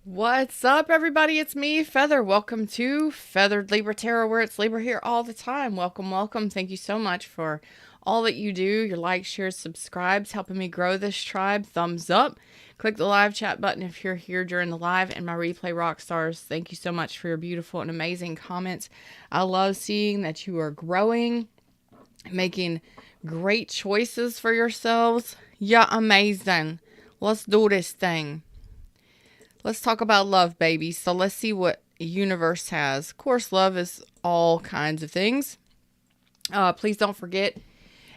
What's up, everybody? It's me, Feather. Welcome to Feathered Libra Tarot, where it's Libra here all the time. Welcome, welcome. Thank you so much for all that you do. Your likes, shares, subscribes, helping me grow this tribe. Thumbs up. Click the live chat button if you're here during the live. And my replay rock stars, thank you so much for your beautiful and amazing comments. I love seeing that you are growing, making great choices for yourselves. Yeah, amazing. Let's do this thing. Let's talk about love, baby. So let's see what universe has. Of course, love is all kinds of things. Please don't forget,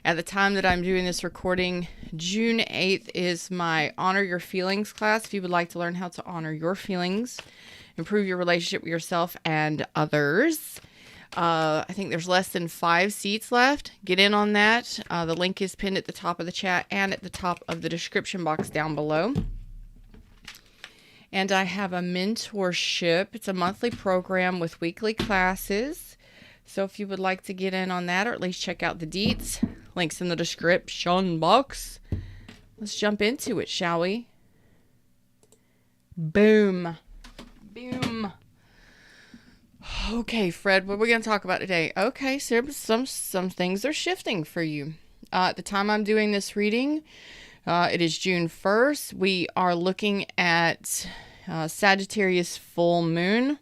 at the time that I'm doing this recording, June 8th is my Honor Your Feelings class. If you would like to learn how to honor your feelings, improve your relationship with yourself and others. I think there's less than 5 seats left. Get in on that. The link is pinned at the top of the chat and at the top of the description box down below. And I have a mentorship. It's a monthly program with weekly classes. So if you would like to get in on that, or at least check out the deets, links in the description box. Let's jump into it, shall we? Boom. Boom. Okay, Fred, what are we going to talk about today? Okay, so some things are shifting for you. At the time I'm doing this reading, it is June 1st. We are looking at Sagittarius full moon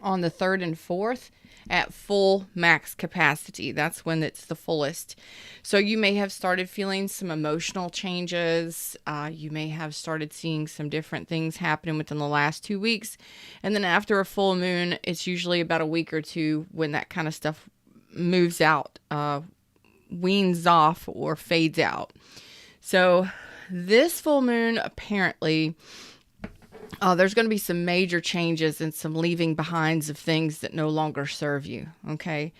on the 3rd and 4th at full max capacity. That's when it's the fullest. So you may have started feeling some emotional changes. You may have started seeing some different things happening within the last 2 weeks. And then after a full moon, it's usually about a week or two when that kind of stuff moves out, weans off, or fades out. So this full moon, apparently, there's going to be some major changes and some leaving behinds of things that no longer serve you. Okay.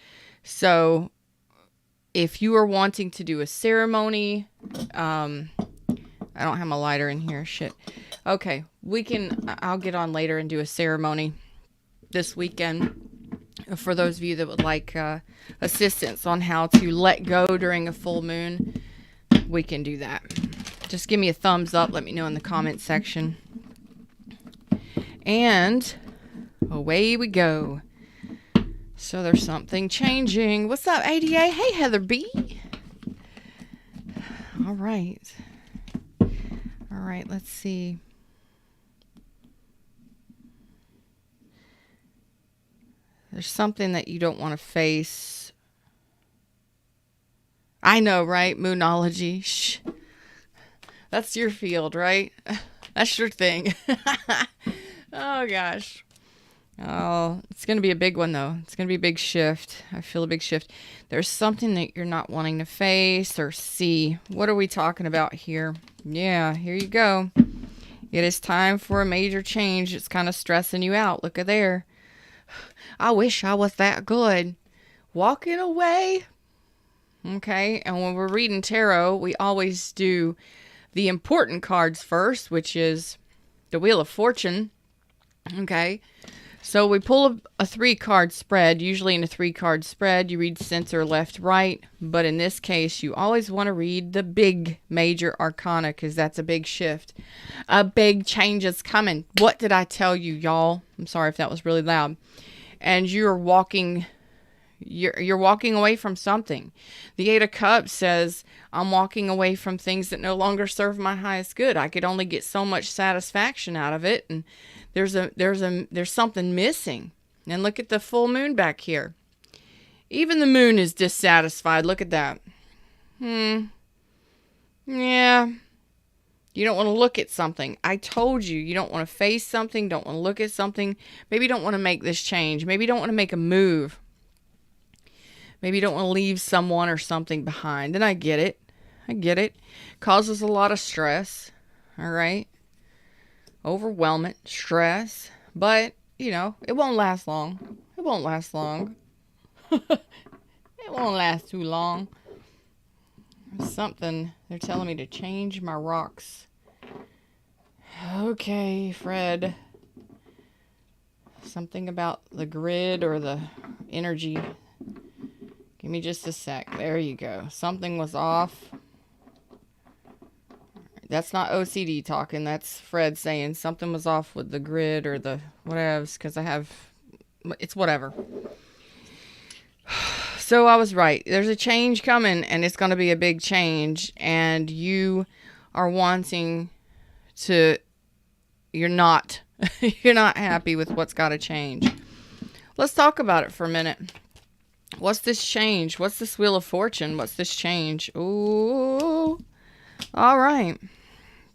So if you are wanting to do a ceremony, I don't have my lighter in here. Shit. Okay. I'll get on later and do a ceremony this weekend for those of you that would like assistance on how to let go during a full moon. We can do that. Just give me a thumbs up. Let me know in the comment section. And away we go. So there's something changing. What's up, ADA? Hey, Heather B. All right. All right, let's see. There's something that you don't want to face. I know, right? Moonology. Shh. That's your field, right? That's your thing. Oh, gosh. Oh, it's going to be a big one, though. It's going to be a big shift. I feel a big shift. There's something that you're not wanting to face or see. What are we talking about here? Yeah, here you go. It is time for a major change. It's kind of stressing you out. Look at there. I wish I was that good. Walking away. Okay, and when we're reading tarot, we always do the important cards first, which is the Wheel of Fortune. Okay, so we pull a 3-card spread. Usually in a 3-card spread, you read center, left, right. But in this case, you always want to read the big major arcana because that's a big shift. A big change is coming. What did I tell you, y'all? I'm sorry if that was really loud. And you're walking away from something. The 8 of Cups says, I'm walking away from things that no longer serve my highest good. I could only get so much satisfaction out of it, and there's something missing. And look at the full moon back here. Even the moon is dissatisfied. Look at that. Yeah. You don't want to look at something. I told you, you don't want to face something, don't want to look at something. Maybe you don't want to make this change. Maybe you don't want to make a move. Maybe you don't want to leave someone or something behind. And I get it. Causes a lot of stress. All right. Overwhelming stress. But, it won't last long. It won't last too long. Something. They're telling me to change my rocks. Okay, Fred. Something about the grid or the energy. Give me just a sec. There you go. Something was off. That's not OCD talking. That's Fred saying something was off with the grid or the whatevs, because it's whatever. So I was right. There's a change coming, and it's going to be a big change, and you are wanting to, you're not happy with what's got to change. Let's talk about it for a minute. What's this change? What's this Wheel of Fortune? What's this change? Ooh. All right.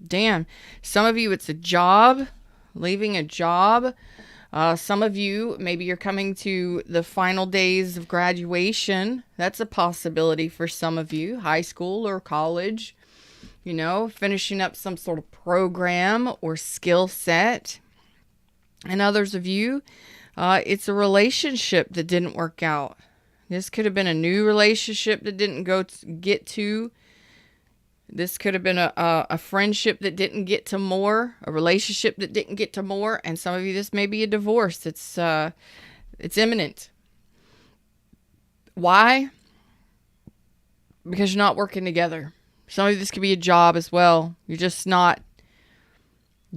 Damn. Some of you, it's a job, leaving a job. Some of you, maybe you're coming to the final days of graduation. That's a possibility for some of you. High school or college. You know, finishing up some sort of program or skill set. And others of you, it's a relationship that didn't work out. This could have been a new relationship that didn't get to. This could have been a friendship that didn't get to more, a relationship that didn't get to more, and some of you, this may be a divorce. It's imminent. Why? Because you're not working together. Some of you, this could be a job as well. You're just not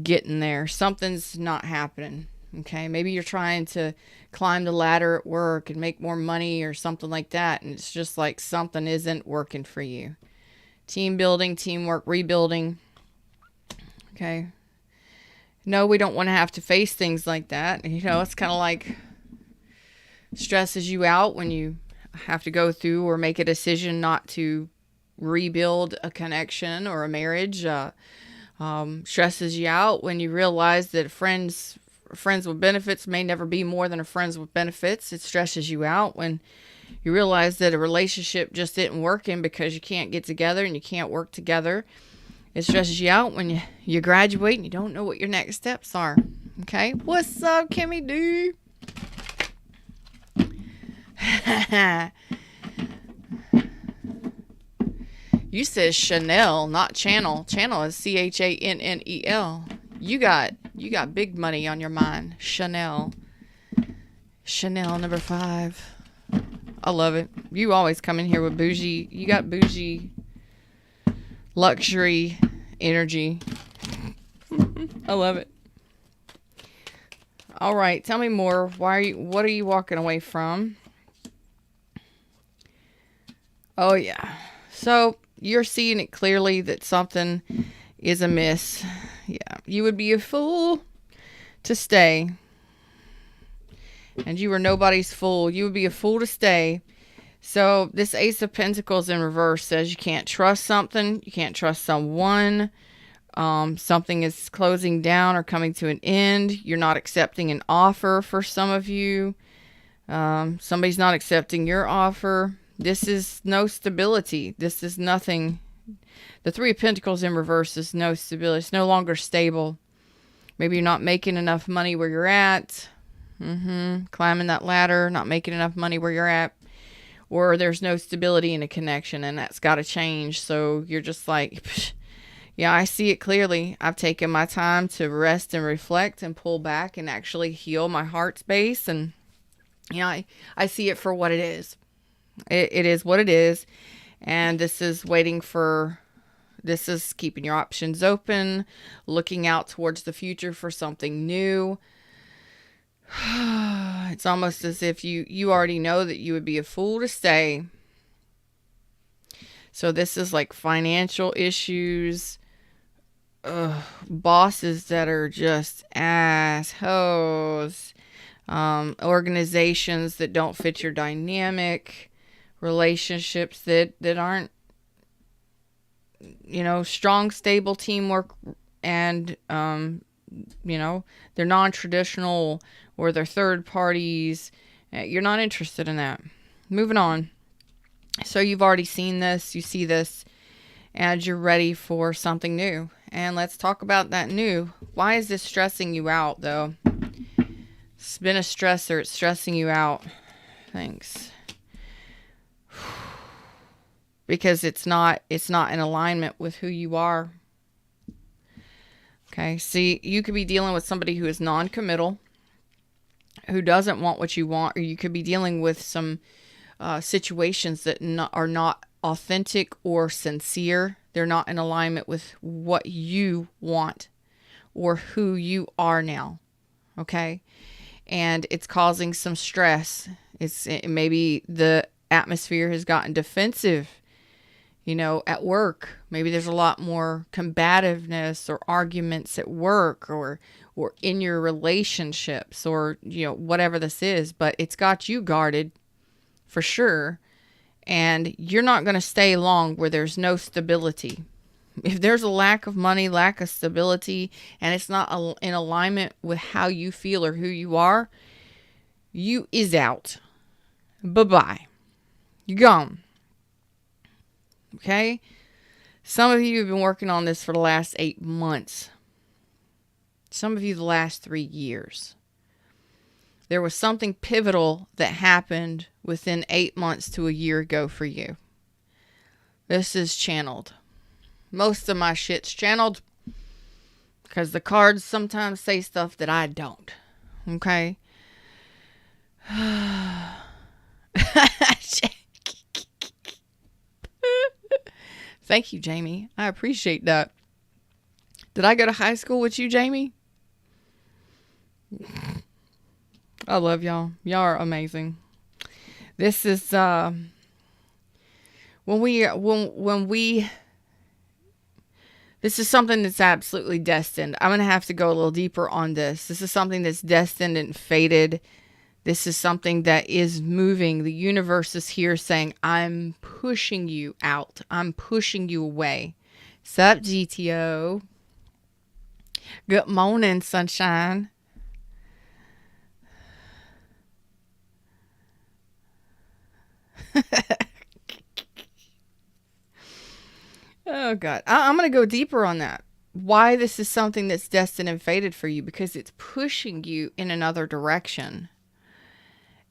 getting there. Something's not happening. Okay, maybe you're trying to climb the ladder at work and make more money or something like that, and it's just like something isn't working for you. Team building, teamwork, rebuilding. Okay. No, we don't want to have to face things like that. You know, it's kind of like stresses you out when you have to go through or make a decision not to rebuild a connection or a marriage. Stresses you out when you realize that friends with benefits may never be more than a friends with benefits. It stresses you out when you realize that a relationship just isn't working because you can't get together and you can't work together. It stresses you out when you graduate and you don't know what your next steps are. Okay? What's up, Kimmy D? You said Chanel, not channel. Channel is Channel. You got big money on your mind. Chanel number 5. I love it. You always come in here with bougie. You got bougie luxury energy. I love it. All right, tell me more. What are you walking away from? Oh yeah. So you're seeing it clearly that something is amiss. Yeah, you would be a fool to stay. And you were nobody's fool. You would be a fool to stay. So this Ace of Pentacles in reverse says you can't trust something. You can't trust someone. Something is closing down or coming to an end. You're not accepting an offer for some of you. Somebody's not accepting your offer. This is no stability. This is nothing. The Three of Pentacles in reverse is no stability. It's no longer stable. Maybe you're not making enough money where you're at. Climbing that ladder, not making enough money where you're at. Or there's no stability in a connection, and that's got to change. So you're just like, psh, yeah, I see it clearly. I've taken my time to rest and reflect and pull back and actually heal my heart space. And, you know, I see it for what it is. It is what it is. And this is this is keeping your options open, looking out towards the future for something new. It's almost as if you already know that you would be a fool to stay. So this is like financial issues, bosses that are just assholes, organizations that don't fit your dynamic, relationships that aren't, you know, strong, stable teamwork, and you know, they're non-traditional or they're third parties. You're not interested in that. Moving on. So you've already seen this, you see this, and you're ready for something new. And let's talk about that new. Why is this stressing you out, though? It's been a stressor. It's stressing you out. Thanks. Because it's not in alignment with who you are. Okay, see, you could be dealing with somebody who is non-committal, who doesn't want what you want, or you could be dealing with some situations that are not authentic or sincere. They're not in alignment with what you want or who you are now. Okay? And it's causing some stress. Maybe the atmosphere has gotten defensive, at work. Maybe there's a lot more combativeness or arguments at work or in your relationships or, whatever this is, but it's got you guarded for sure. And you're not going to stay long where there's no stability. If there's a lack of money, lack of stability, and it's not in alignment with how you feel or who you are, you is out. Bye-bye. You're gone. Okay? Some of you have been working on this for the last 8 months. Some of you the last 3 years. There was something pivotal that happened within 8 months to a year ago for you. This is channeled. Most of my shit's channeled because the cards sometimes say stuff that I don't. Okay? Thank you, Jamie. I appreciate that. Did I go to high school with you, Jamie? I love y'all. Y'all are amazing. This is this is something that's absolutely destined. I'm going to have to go a little deeper on this. This is something that's destined and fated. This is something that is moving. The universe is here saying, I'm pushing you out. I'm pushing you away. Sup, GTO? Good morning, sunshine. Oh, God. I'm going to go deeper on that. Why this is something that's destined and fated for you. Because it's pushing you in another direction.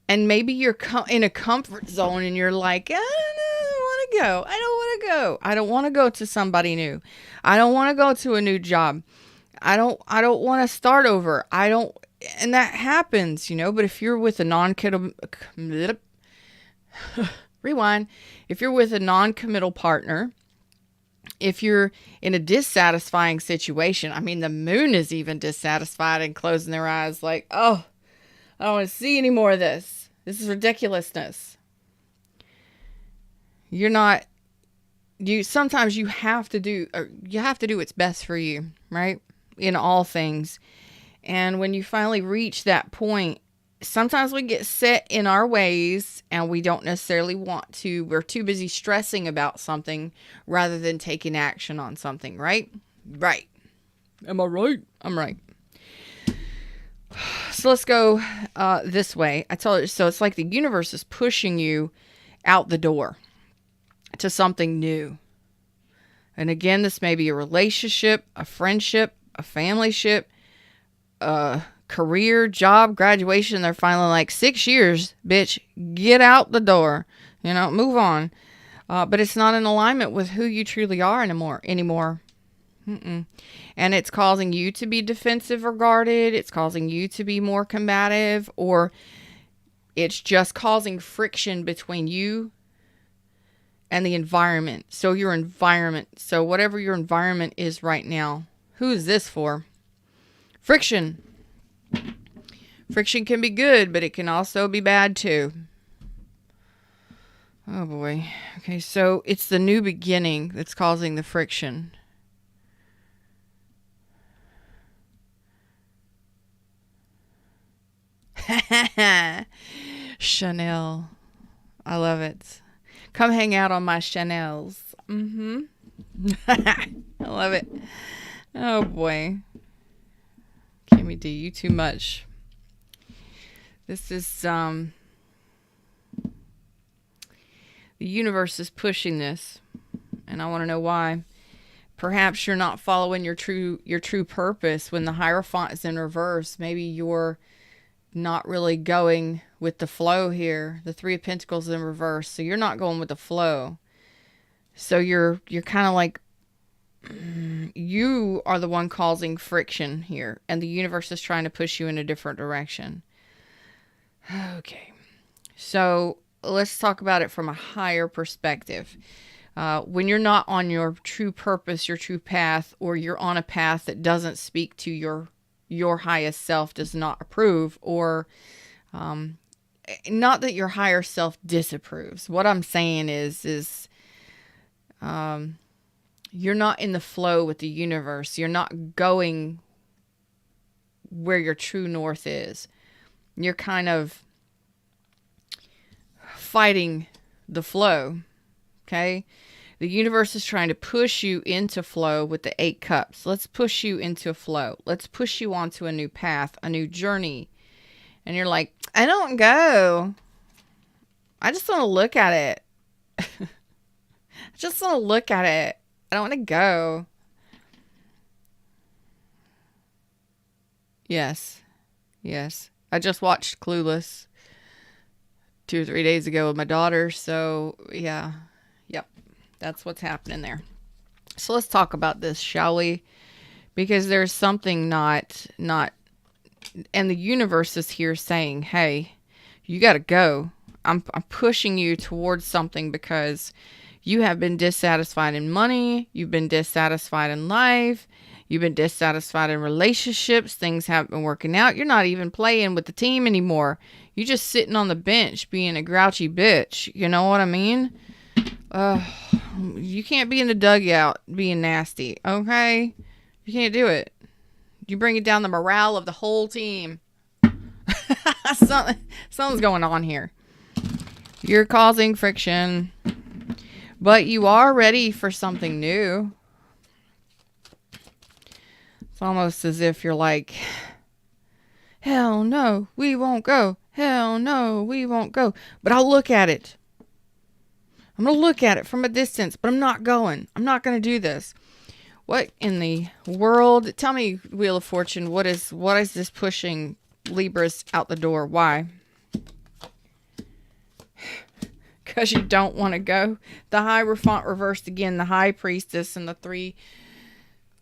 And maybe you're in a comfort zone and you're like, I don't want to go. I don't want to go to somebody new. I don't want to go to a new job. I don't want to start over. And that happens, but if you're with a rewind. If you're with a non-committal partner, if you're in a dissatisfying situation, the moon is even dissatisfied and closing their eyes like, oh, I don't want to see any more of this. This is ridiculousness. Sometimes you have to do what's best for you, right? In all things. And when you finally reach that point, sometimes we get set in our ways and we don't necessarily want to. We're too busy stressing about something rather than taking action on something, right? Right. Am I right? I'm right. So let's go this way. I told you, so it's like the universe is pushing you out the door to something new. And again, this may be a relationship, a friendship, a family ship, career, job, graduation. They're finally like, 6 years, bitch, get out the door, move on. But it's not in alignment with who you truly are anymore. And it's causing you to be defensive or guarded. It's causing you to be more combative, or it's just causing friction between you and the environment. So whatever your environment is right now, who is this for? Friction. Friction can be good, but it can also be bad too. Oh boy. Okay, so it's the new beginning that's causing the friction. Chanel. I love it. Come hang out on my Chanels. I love it. Oh boy. Kimmy D, you too much. This is the universe is pushing this, and I want to know why. Perhaps you're not following your true purpose. When the Hierophant is in reverse, maybe you're not really going with the flow here. The Three of Pentacles in reverse, so you're not going with the flow. So you're kind of like, you are the one causing friction here, and the universe is trying to push you in a different direction. Okay, so let's talk about it from a higher perspective. When you're not on your true purpose, your true path, or you're on a path that doesn't speak to your highest self, does not approve, or not that your higher self disapproves. What I'm saying is you're not in the flow with the universe. You're not going where your true north is. You're kind of fighting the flow. Okay? The universe is trying to push you into flow with the 8 cups. Let's push you into a flow. Let's push you onto a new path, a new journey. And you're like, I don't go. I just want to look at it. I just want to look at it. I don't want to go. Yes. Yes. I just watched Clueless 2 or 3 days ago with my daughter. So, yeah. Yep. That's what's happening there. So let's talk about this, shall we? Because there's something not, and the universe is here saying, hey, you got to go. I'm pushing you towards something because you have been dissatisfied in money. You've been dissatisfied in life. You've been dissatisfied in relationships. Things haven't been working out. You're not even playing with the team anymore. You're just sitting on the bench being a grouchy bitch. You know what I mean? You can't be in the dugout being nasty, okay? You can't do it. You bring it down the morale of the whole team. Something's going on here. You're causing friction. But you are ready for something new. It's almost as if you're like, hell no, we won't go. Hell no, we won't go. But I'll look at it. I'm going to look at it from a distance, but I'm not going. I'm not going to do this. What in the world? Tell me, Wheel of Fortune, what is this pushing Libras out the door? Why? Because you don't want to go. The Hierophant reversed again, the High Priestess and the 3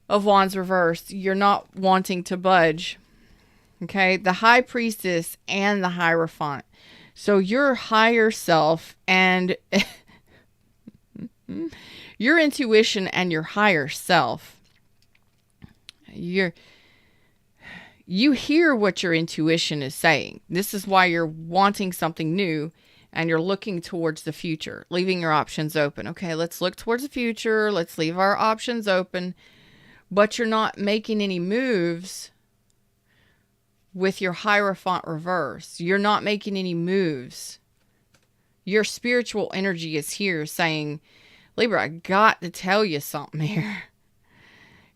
of Wands reversed. You're not wanting to budge. Okay? The High Priestess and the Hierophant. So your higher self and your intuition and your higher self, you hear what your intuition is saying. This is why you're wanting something new and you're looking towards the future, leaving your options open. Okay, let's look towards the future. Let's leave our options open. But you're not making any moves with your Hierophant reverse. You're not making any moves. Your spiritual energy is here saying, Libra, I got to tell you something here.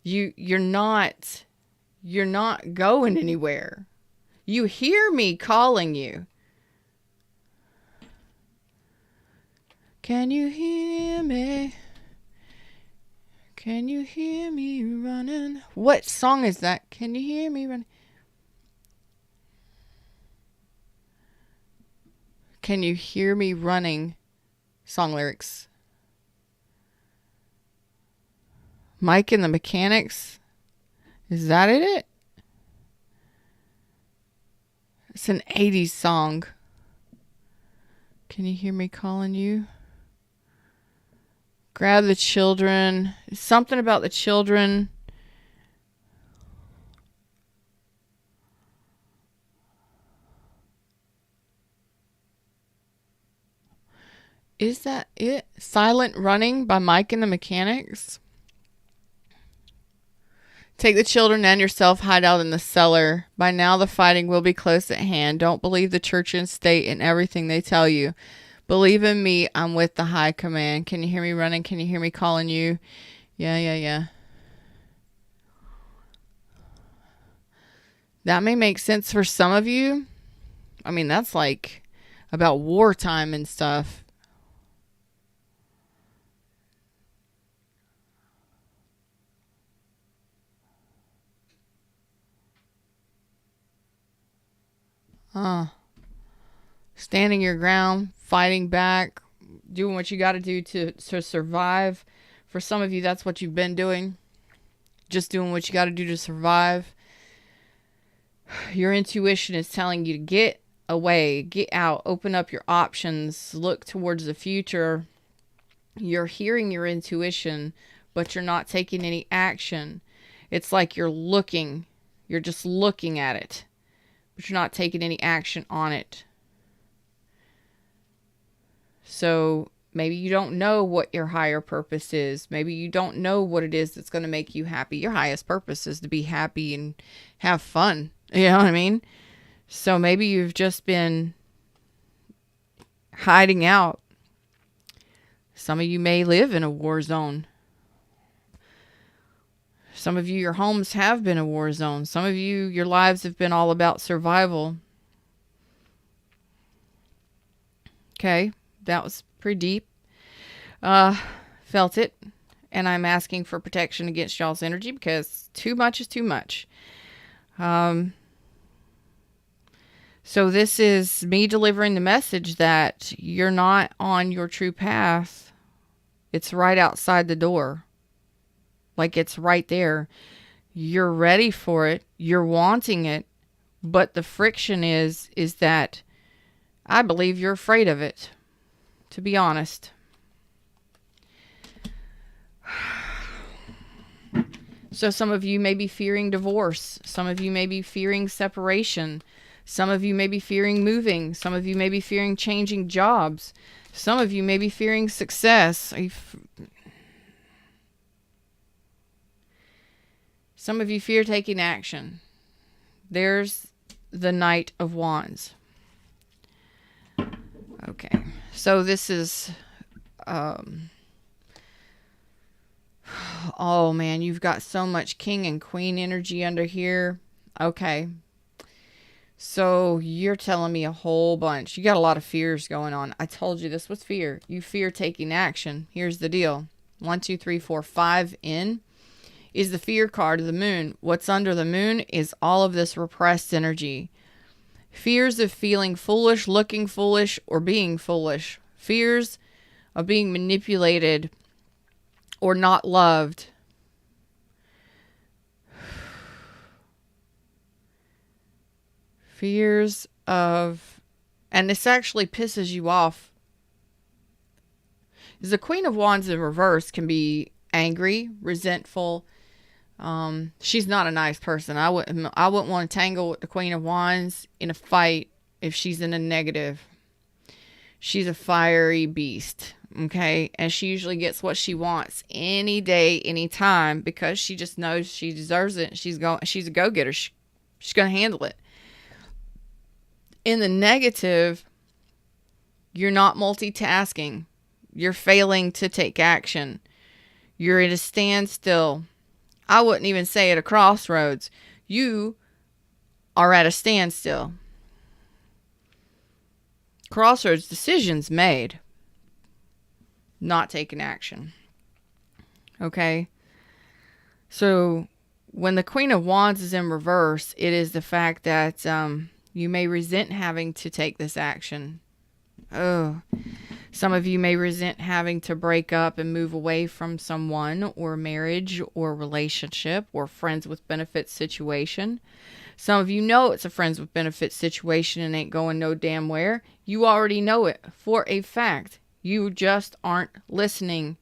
You're not going anywhere. You hear me calling you. Can you hear me? Can you hear me running? What song is that? Can you hear me running? Can you hear me running? Song lyrics. Mike and the Mechanics. Is that it? It's an 80s song. Can you hear me calling you? Grab the children. Something about the children. Is that it? Silent Running by Mike and the Mechanics. Take the children and yourself, hide out in the cellar. By now the fighting will be close at hand. Don't believe the church and state and everything they tell you. Believe in me, I'm with the high command. Can you hear me running? Can you hear me calling you? Yeah. That may make sense for some of you. I mean, that's like about wartime and stuff. Standing your ground, fighting back, doing what you got to do to survive. For some of you, that's what you've been doing. Just doing what you got to do to survive. Your intuition is telling you to get away, get out, open up your options, look towards the future. You're hearing your intuition, but you're not taking any action. It's like you're just looking at it, but you're not taking any action on it. So maybe you don't know what your higher purpose is. Maybe you don't know what it is that's going to make you happy. Your highest purpose is to be happy and have fun. You know what I mean? So maybe you've just been hiding out. Some of you may live in a war zone. Some of you, your homes have been a war zone. Some of you, your lives have been all about survival. Okay, that was pretty deep. Felt it. And I'm asking for protection against y'all's energy because too much is too much. So this is me delivering the message that you're not on your true path. It's right outside the door. Like it's right there. You're ready for it. You're wanting it. But the friction is that I believe you're afraid of it. To be honest. So some of you may be fearing divorce. Some of you may be fearing separation. Some of you may be fearing moving. Some of you may be fearing changing jobs. Some of you may be fearing success. Some of you fear taking action. There's the Knight of Wands. Okay. So this is... oh man, you've got so much King and Queen energy under here. Okay. So you're telling me a whole bunch. You got a lot of fears going on. I told you this was fear. You fear taking action. Here's the deal. 1, 2, 3, 4, 5 in is the fear card of the moon. What's under the moon is all of this repressed energy. Fears of feeling foolish, looking foolish, or being foolish. Fears of being manipulated or not loved. Fears of, and this actually pisses you off. The Queen of Wands in reverse can be angry, resentful. She's not a nice person. I wouldn't want to tangle with the Queen of Wands in a fight if she's in a negative. She's a fiery beast, okay? And she usually gets what she wants any day, any time, because she just knows she deserves it. She's a go-getter. She's going to handle it. In the negative, you're not multitasking. You're failing to take action. You're at a standstill. I wouldn't even say at a crossroads. You are at a standstill. Crossroads, decisions made. Not taking action. Okay? So, when the Queen of Wands is in reverse, it is the fact that you may resent having to take this action. Oh, some of you may resent having to break up and move away from someone or marriage or relationship or friends with benefits situation. Some of you know it's a friends with benefits situation and ain't going no damn where. You already know it for a fact. You just aren't listening.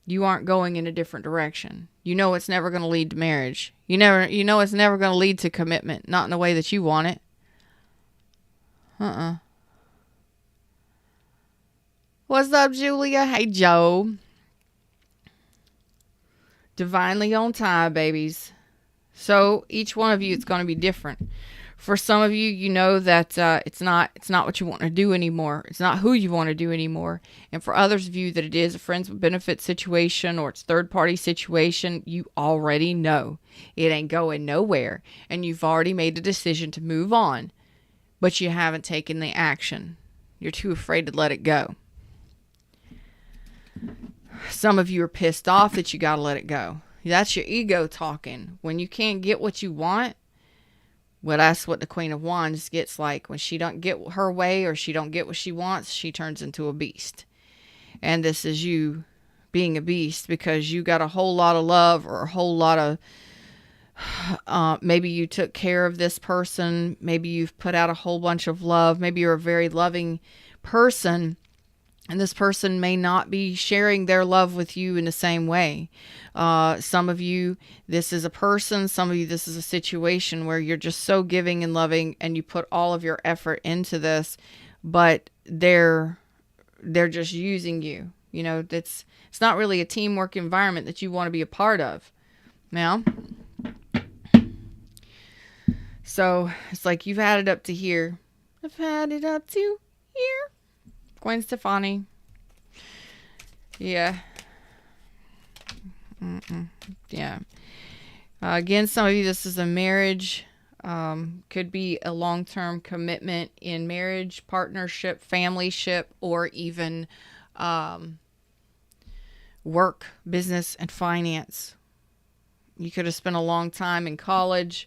You aren't going in a different direction. You know it's never going to lead to marriage. You know it's never going to lead to commitment. Not in the way that you want it. What's up, Julia? Hey, Joe. Divinely on time, babies. So each one of you, it's going to be different. For some of you, you know that it's not what you want to do anymore. It's not who you want to do anymore. And for others of you that it is a friends with benefits situation or it's third party situation, you already know it ain't going nowhere. And you've already made the decision to move on, but you haven't taken the action. You're too afraid to let it go. Some of you are pissed off that you got to let it go. That's your ego talking. When you can't get what you want, well, that's what the Queen of Wands gets like. When she don't get her way or she don't get what she wants, she turns into a beast. And this is you being a beast because you got a whole lot of love or a whole lot of, maybe you took care of this person. Maybe you've put out a whole bunch of love. Maybe you're a very loving person. And this person may not be sharing their love with you in the same way. Some of you, this is a person. Some of you, this is a situation where you're just so giving and loving and you put all of your effort into this, but they're just using you. You know, it's not really a teamwork environment that you want to be a part of. Now, so it's like you've had it up to here. I've had it up to here. Gwen Stefani. Yeah. Yeah. Again, some of you, this is a marriage. Could be a long-term commitment in marriage, partnership, familyship, or even work, business, and finance. You could have spent a long time in college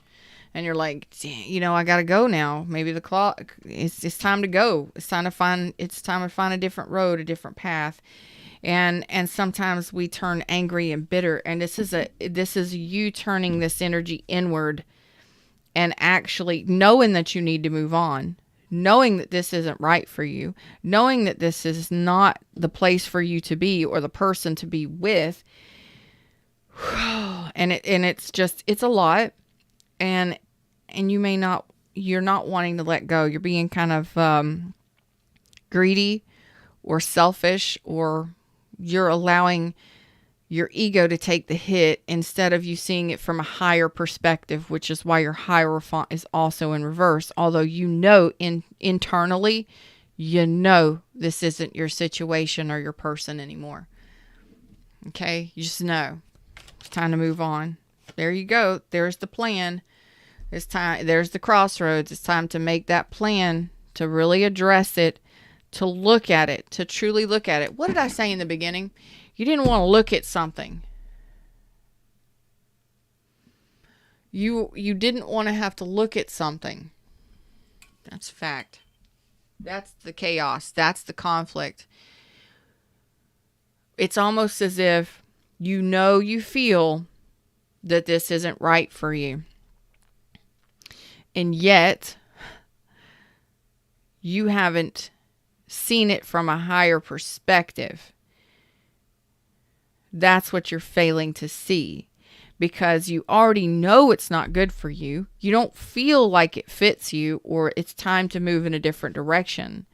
and you're like, you know, I got to go now. Maybe the clock, it's time to go. It's time to find a different road, a different path. And sometimes we turn angry and bitter. And this is you turning this energy inward and actually knowing that you need to move on, knowing that this isn't right for you, knowing that this is not the place for you to be or the person to be with. And it's a lot. And you're not wanting to let go. You're being kind of greedy or selfish, or you're allowing your ego to take the hit instead of you seeing it from a higher perspective, which is why your Hierophant is also in reverse. Although you know internally, you know this isn't your situation or your person anymore. Okay? You just know. It's time to move on. There you go. There's the plan. It's time. There's the crossroads. It's time to make that plan, to really address it, to look at it, to truly look at it. What did I say in the beginning? You didn't want to look at something. You didn't want to have to look at something. That's a fact. That's the chaos. That's the conflict. It's almost as if you feel that this isn't right for you. And yet, you haven't seen it from a higher perspective. That's what you're failing to see, because you already know it's not good for you. You don't feel like it fits you or it's time to move in a different direction.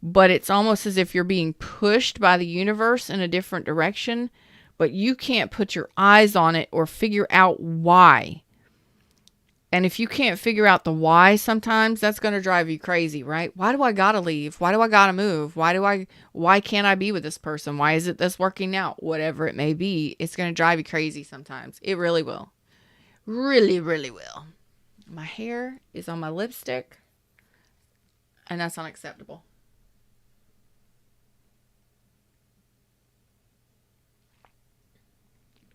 But it's almost as if you're being pushed by the universe in a different direction, but you can't put your eyes on it or figure out why. And if you can't figure out the why, sometimes that's going to drive you crazy, right? Why do I got to leave? Why do I got to move? Why can't I be with this person? Why is it this working out? Whatever it may be, it's going to drive you crazy sometimes. It really will. Really, really will. My hair is on my lipstick, and that's unacceptable.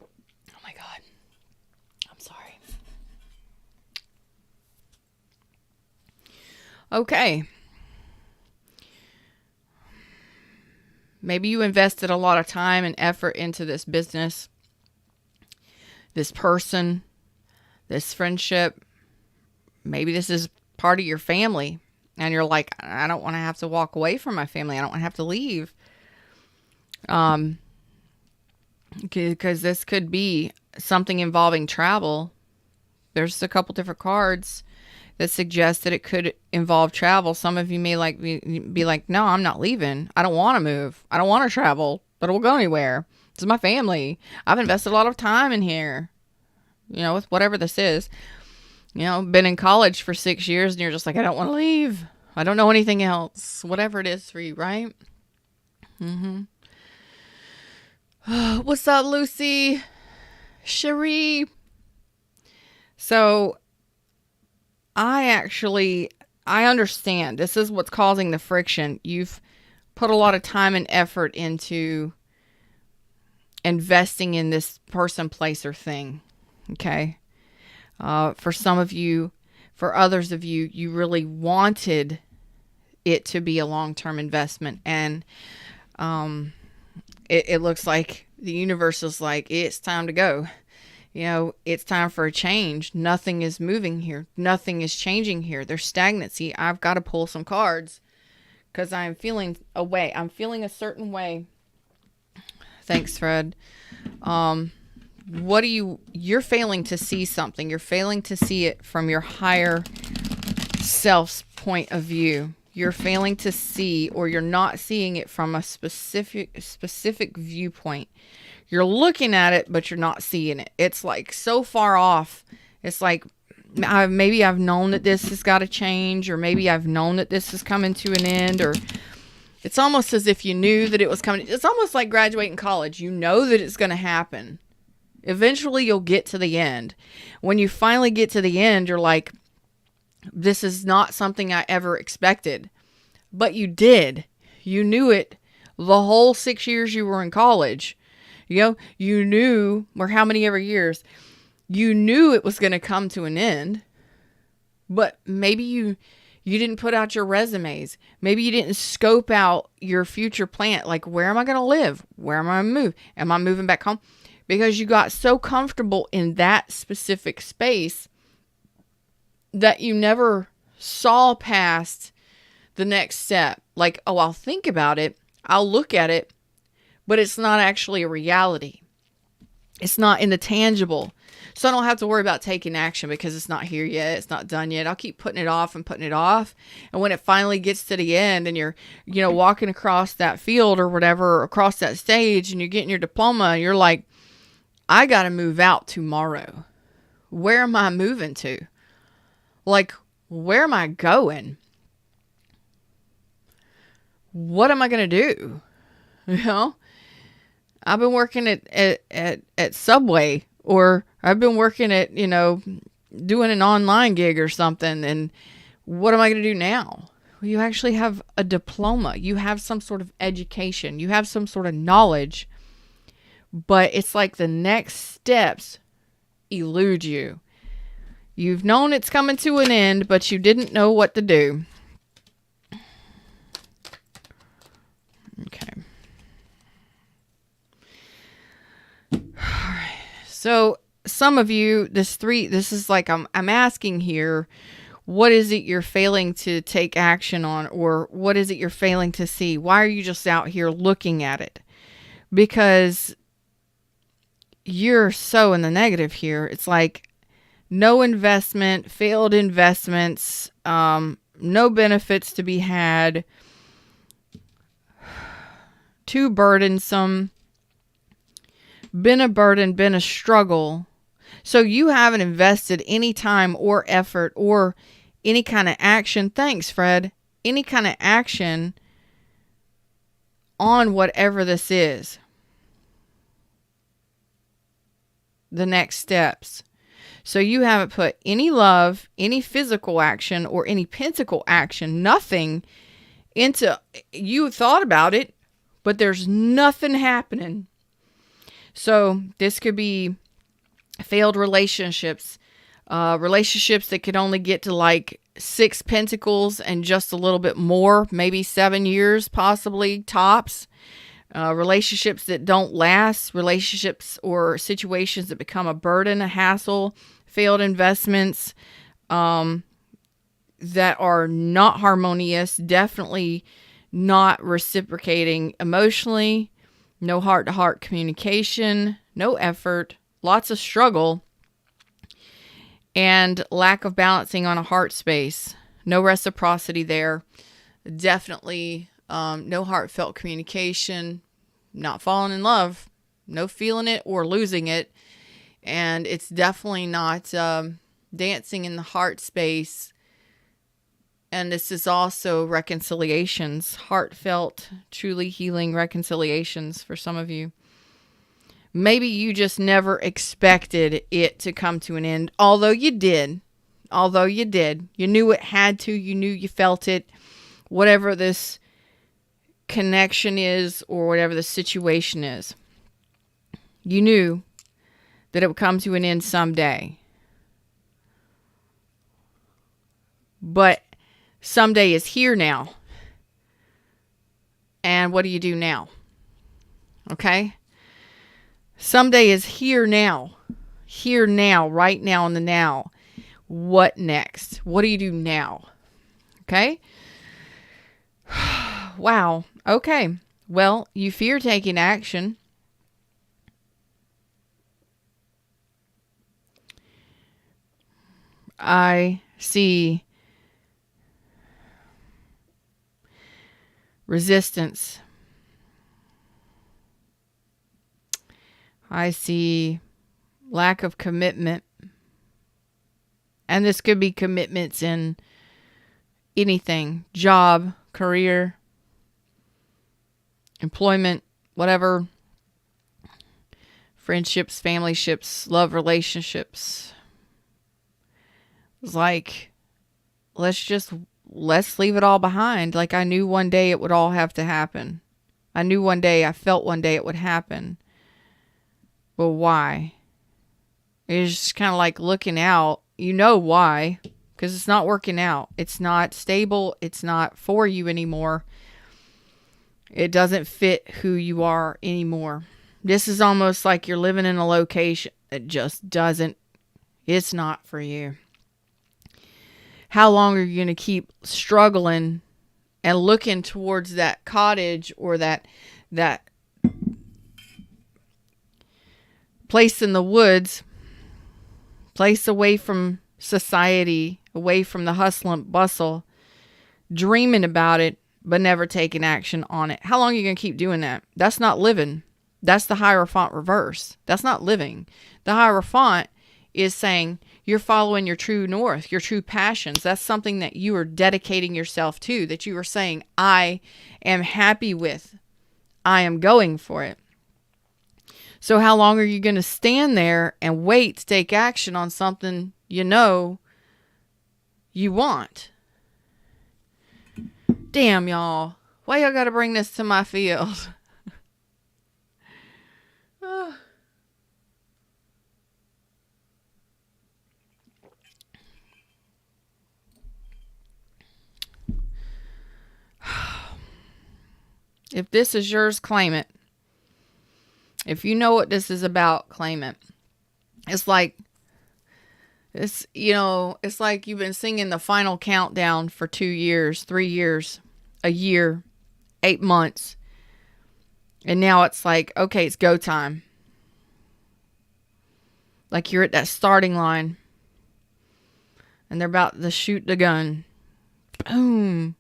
Oh my God. I'm sorry. Okay. Maybe you invested a lot of time and effort into this business, this person, this friendship. Maybe this is part of your family. And you're like, I don't want to have to walk away from my family. I don't want to have to leave. Because this could be something involving travel. There's a couple different cards that suggest that it could involve travel. Some of you may be like, no, I'm not leaving. I don't want to move. I don't want to travel, but I won't go anywhere. This is my family. I've invested a lot of time in here, with whatever this is. Been in college for 6 years and you're just like, I don't want to leave. I don't know anything else. Whatever it is for you, right? What's up, Lucy? Cherie? So, I understand. This is what's causing the friction. You've put a lot of time and effort into investing in this person, place, or thing. Okay? For some of you, for others of you, you really wanted it to be a long-term investment. And it looks like the universe is like, it's time to go. It's time for a change. Nothing is moving here. Nothing is changing here. There's stagnancy. I've got to pull some cards because I'm feeling a way. I'm feeling a certain way. Thanks, Fred. You're failing to see something. You're failing to see it from your higher self's point of view. You're failing to see, or you're not seeing it from a specific viewpoint. You're looking at it, but you're not seeing it. It's like so far off. It's like maybe I've known that this has got to change, or maybe I've known that this is coming to an end, or it's almost as if you knew that it was coming. It's almost like graduating college. You know that it's going to happen. Eventually, you'll get to the end. When you finally get to the end, you're like, this is not something I ever expected. But you did. You knew it the whole 6 years you were in college. You know, you knew, or how many ever years, you knew it was going to come to an end. But maybe you didn't put out your resumes. Maybe you didn't scope out your future plan. Like, where am I going to live? Where am I going to move? Am I moving back home? Because you got so comfortable in that specific space that you never saw past the next step. Like, oh, I'll think about it. I'll look at it. But it's not actually a reality. It's not in the tangible. So I don't have to worry about taking action because it's not here yet. It's not done yet. I'll keep putting it off and putting it off. And when it finally gets to the end and you're, walking across that field or whatever, across that stage, and you're getting your diploma, and you're like, I got to move out tomorrow. Where am I moving to? Like, where am I going? What am I going to do? I've been working at Subway, or I've been working at, doing an online gig or something. And what am I going to do now? Well, you actually have a diploma. You have some sort of education. You have some sort of knowledge. But it's like the next steps elude you. You've known it's coming to an end, but you didn't know what to do. Okay. So some of you, this is like, I'm asking here, what is it you're failing to take action on? Or what is it you're failing to see? Why are you just out here looking at it? Because you're so in the negative here. It's like no investment, failed investments, no benefits to be had, too burdensome, been a burden, been a struggle. So you haven't invested any time or effort or any kind of action. Thanks, Fred. Any kind of action on whatever this is. The next steps. So you haven't put any love, any physical action, or any pentacle action, nothing into, you thought about it, but there's nothing happening. So this could be failed relationships, relationships that could only get to like 6 pentacles and just a little bit more, maybe 7 years, possibly tops. Relationships that don't last, relationships or situations that become a burden, a hassle, failed investments that are not harmonious, definitely not reciprocating emotionally, no heart-to-heart communication, no effort, lots of struggle, and lack of balancing on a heart space. No reciprocity there. Definitely no heartfelt communication, not falling in love, no feeling it or losing it. And it's definitely not dancing in the heart space. And this is also reconciliations, heartfelt, truly healing reconciliations for some of you. Maybe you just never expected it to come to an end, although you did. You knew it had to, you knew you felt it, whatever this connection is or whatever the situation is. You knew that it would come to an end someday. But someday is here now. And what do you do now? Okay? Someday is here now. Here now, right now in the now. What next? What do you do now? Okay? Wow. Okay. Well, you fear taking action. I see resistance. I see lack of commitment. And this could be commitments in anything, job, career, employment, whatever, friendships, family ships, love relationships. It's like, let's leave it all behind. Like I knew one day it would all have to happen. I felt one day it would happen. But why? It's just kind of like looking out. You know why? Because it's not working out. It's not stable. It's not for you anymore. It doesn't fit who you are anymore. This is almost like you're living in a location that just doesn't, it's not for you. How long are you going to keep struggling and looking towards that cottage or that place in the woods, place away from society, away from the hustle and bustle, dreaming about it, but never taking action on it? How long are you going to keep doing that? That's not living. That's the Hierophant reverse. That's not living. The Hierophant is saying you're following your true north, your true passions. That's something that you are dedicating yourself to, that you are saying, I am happy with. I am going for it. So how long are you going to stand there and wait to take action on something you know you want? Damn, y'all. Why y'all got to bring this to my field? If this is yours, claim it. If you know what this is about, claim it. It's like you've been singing the final countdown for 2 years, 3 years, a year, 8 months. And now it's like, okay, it's go time. Like you're at that starting line and they're about to shoot the gun. Boom.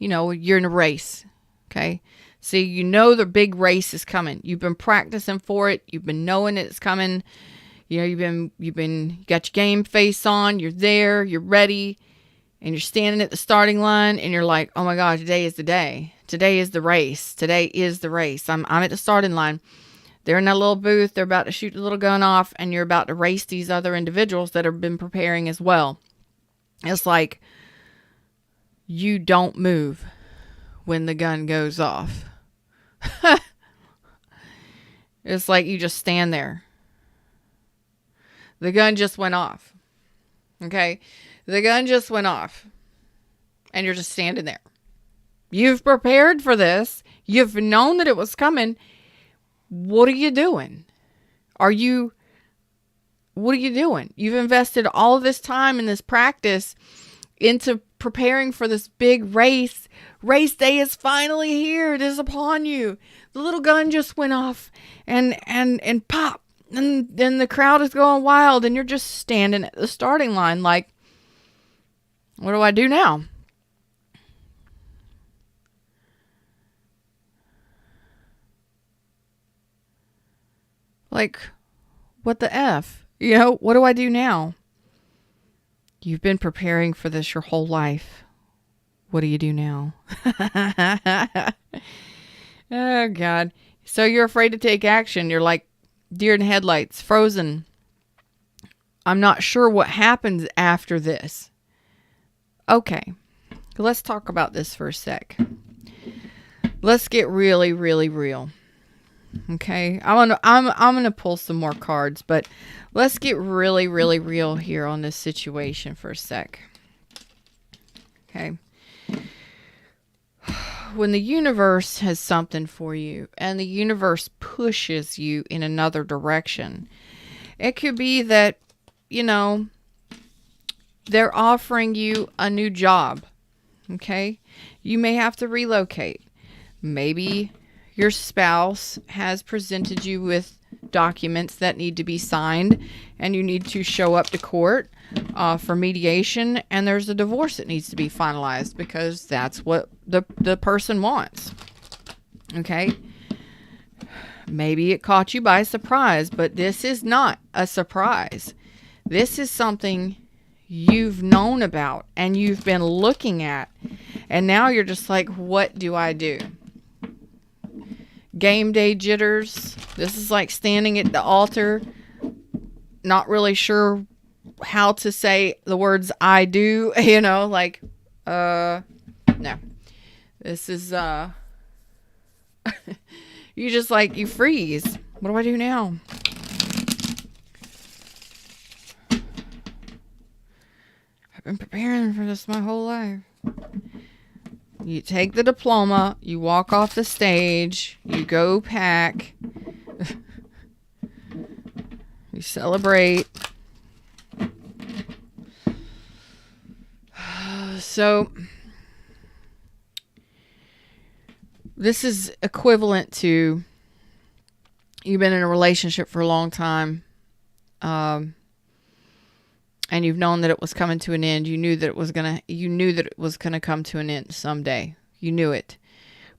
You're in a race. Okay. See, the big race is coming. You've been practicing for it. You've been knowing it's coming. You got your game face on. You're there. You're ready. And you're standing at the starting line and you're like, oh my God, today is the day. Today is the race. Today is the race. I'm at the starting line. They're in that little booth. They're about to shoot the little gun off and you're about to race these other individuals that have been preparing as well. It's like you don't move when the gun goes off. It's like you just stand there. The gun just went off. Okay? The gun just went off. And you're just standing there. You've prepared for this. You've known that it was coming. What are you doing? What are you doing? You've invested all of this time and this practice into preparing for this big race. Race day is finally here. It is upon you. The little gun just went off and pop. And then the crowd is going wild and you're just standing at the starting line like, what do I do now? Like, what the F? What do I do now? You've been preparing for this your whole life. What do you do now? Oh, God. So you're afraid to take action. You're like deer in headlights, frozen. I'm not sure what happens after this. Okay. Let's talk about this for a sec. Let's get really, really real. Okay. I'm gonna pull some more cards, but let's get really, really real here on this situation for a sec. Okay. When the universe has something for you and the universe pushes you in another direction, it could be that, they're offering you a new job. Okay. You may have to relocate. Maybe your spouse has presented you with documents that need to be signed and you need to show up to court for mediation, and there's a divorce that needs to be finalized because that's what the person wants. Okay? Maybe it caught you by surprise, but this is not a surprise. This is something you've known about and you've been looking at, and now you're just like, what do I do? Game day jitters. This is like standing at the altar, not really sure how to say the words I do, like, no. This is, you just like, you freeze. What do I do now? I've been preparing for this my whole life. You take the diploma, you walk off the stage, you go pack, you celebrate. So, this is equivalent to you've been in a relationship for a long time, and you've known that it was coming to an end. You knew that it was gonna come to an end someday. You knew it,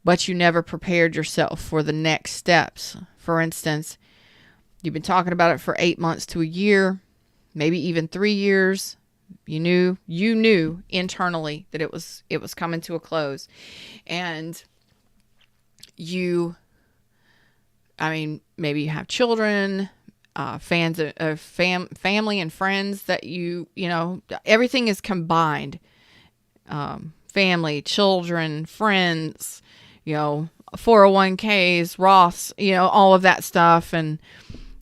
but you never prepared yourself for the next steps. For instance, you've been talking about it for 8 months to a year, maybe even 3 years. You knew internally that it was coming to a close, and maybe you have children, fans of family and friends that everything is combined. Family, children, friends, 401ks, Roths, all of that stuff, and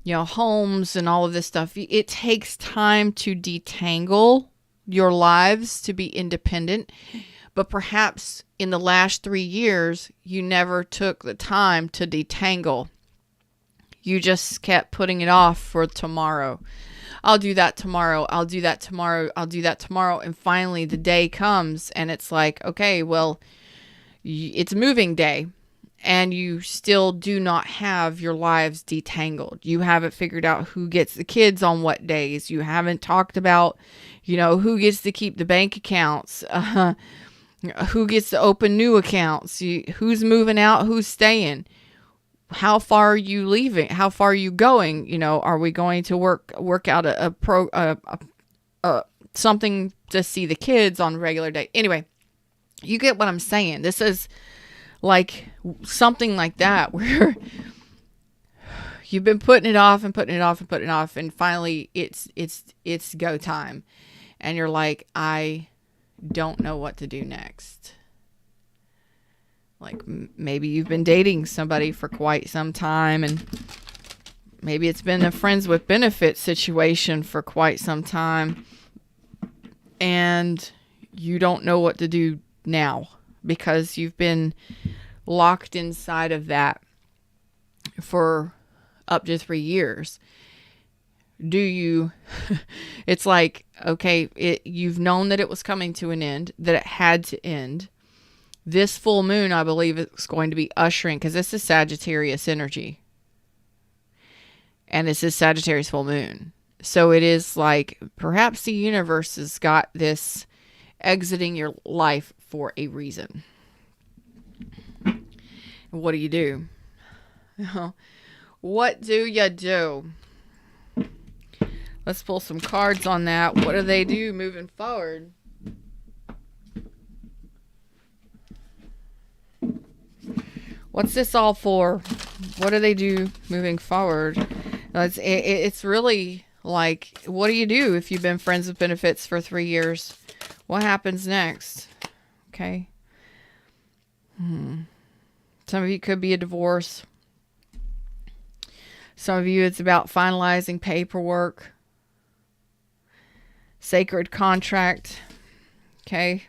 homes and all of this stuff. It takes time to detangle your lives to be independent. But perhaps in the last 3 years, you never took the time to detangle. You just kept putting it off for tomorrow. I'll do that tomorrow. I'll do that tomorrow. I'll do that tomorrow. And finally the day comes and it's like, okay, well, it's moving day. And you still do not have your lives detangled. You haven't figured out who gets the kids on what days. You haven't talked about, who gets to keep the bank accounts. Who gets to open new accounts? Who's moving out? Who's staying? How far are you leaving? How far are you going? Are we going to work out something to see the kids on a regular day? Anyway, you get what I'm saying. This is like something like that where you've been putting it off and putting it off and putting it off, and finally it's go time, and you're like, I don't know what to do next. Like maybe you've been dating somebody for quite some time, and maybe it's been a friends with benefits situation for quite some time, and you don't know what to do now because you've been locked inside of that for up to 3 years. It's like, okay, you've known that it was coming to an end, that it had to end. This full moon, I believe, is going to be ushering, because this is Sagittarius energy. And this is Sagittarius full moon. So it is like, perhaps the universe has got this exiting your life for a reason. What do you do? What do you do? Let's pull some cards on that. What do they do moving forward? What's this all for? What do they do moving forward? It's really like, what do you do if you've been friends with benefits for 3 years? What happens next? Okay. Some of you could be a divorce. Some of you, it's about finalizing paperwork. Sacred contract. Okay.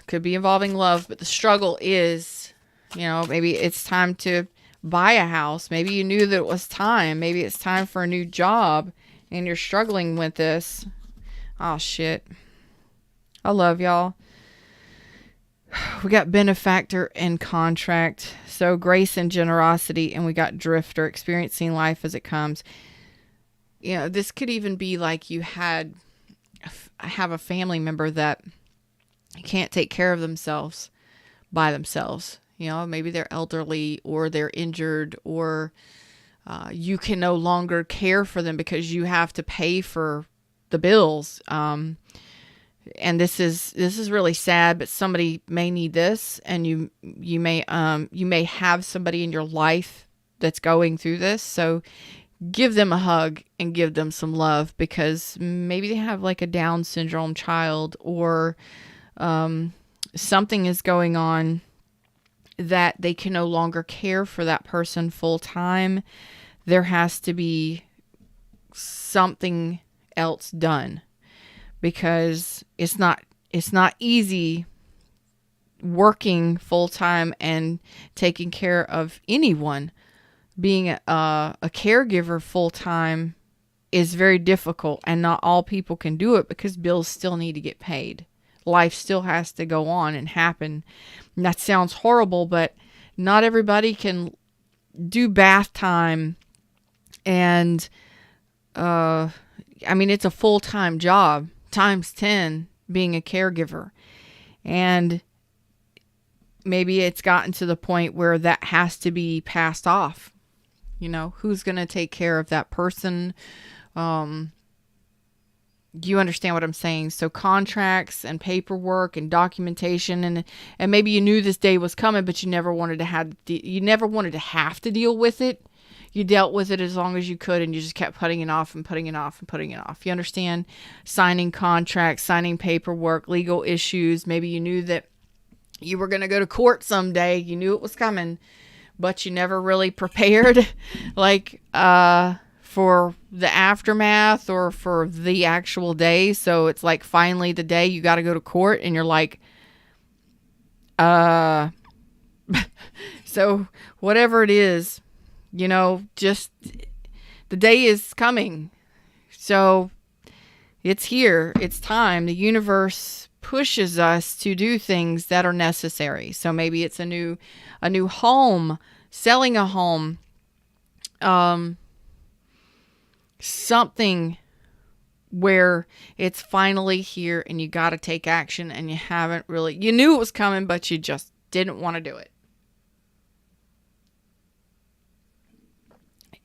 Could be involving love, but the struggle is, maybe it's time to buy a house. Maybe you knew that it was time. Maybe it's time for a new job and you're struggling with this. Oh, shit. I love y'all. We got benefactor and contract. So grace and generosity. And we got drifter, experiencing life as it comes. This could even be like you have a family member that can't take care of themselves by themselves. Maybe they're elderly or they're injured, or you can no longer care for them because you have to pay for the bills. And this is really sad, but somebody may need this, and you may have somebody in your life that's going through this. So give them a hug and give them some love, because maybe they have like a Down syndrome child, or something is going on that they can no longer care for that person full time. There has to be something else done, because it's not easy working full time and taking care of anyone. Being a caregiver full time is very difficult, and not all people can do it, because bills still need to get paid. Life still has to go on and happen. And that sounds horrible, but not everybody can do bath time. And, it's a full-time job times 10 being a caregiver. And maybe it's gotten to the point where that has to be passed off. Who's going to take care of that person? You understand what I'm saying? So contracts and paperwork and documentation, and maybe you knew this day was coming, but you never wanted to have to deal with it. You dealt with it as long as you could, and you just kept putting it off and putting it off and putting it off. You understand? Signing contracts, signing paperwork, legal issues. Maybe you knew that you were going to go to court someday. You knew it was coming, but you never really prepared, for the aftermath or for the actual day. So it's like finally the day you got to go to court, and you're like, so whatever it is, just the day is coming. So it's here. It's time. The universe pushes us to do things that are necessary. So maybe it's a new home, selling a home, something where it's finally here and you got to take action, and you knew it was coming, but you just didn't want to do it.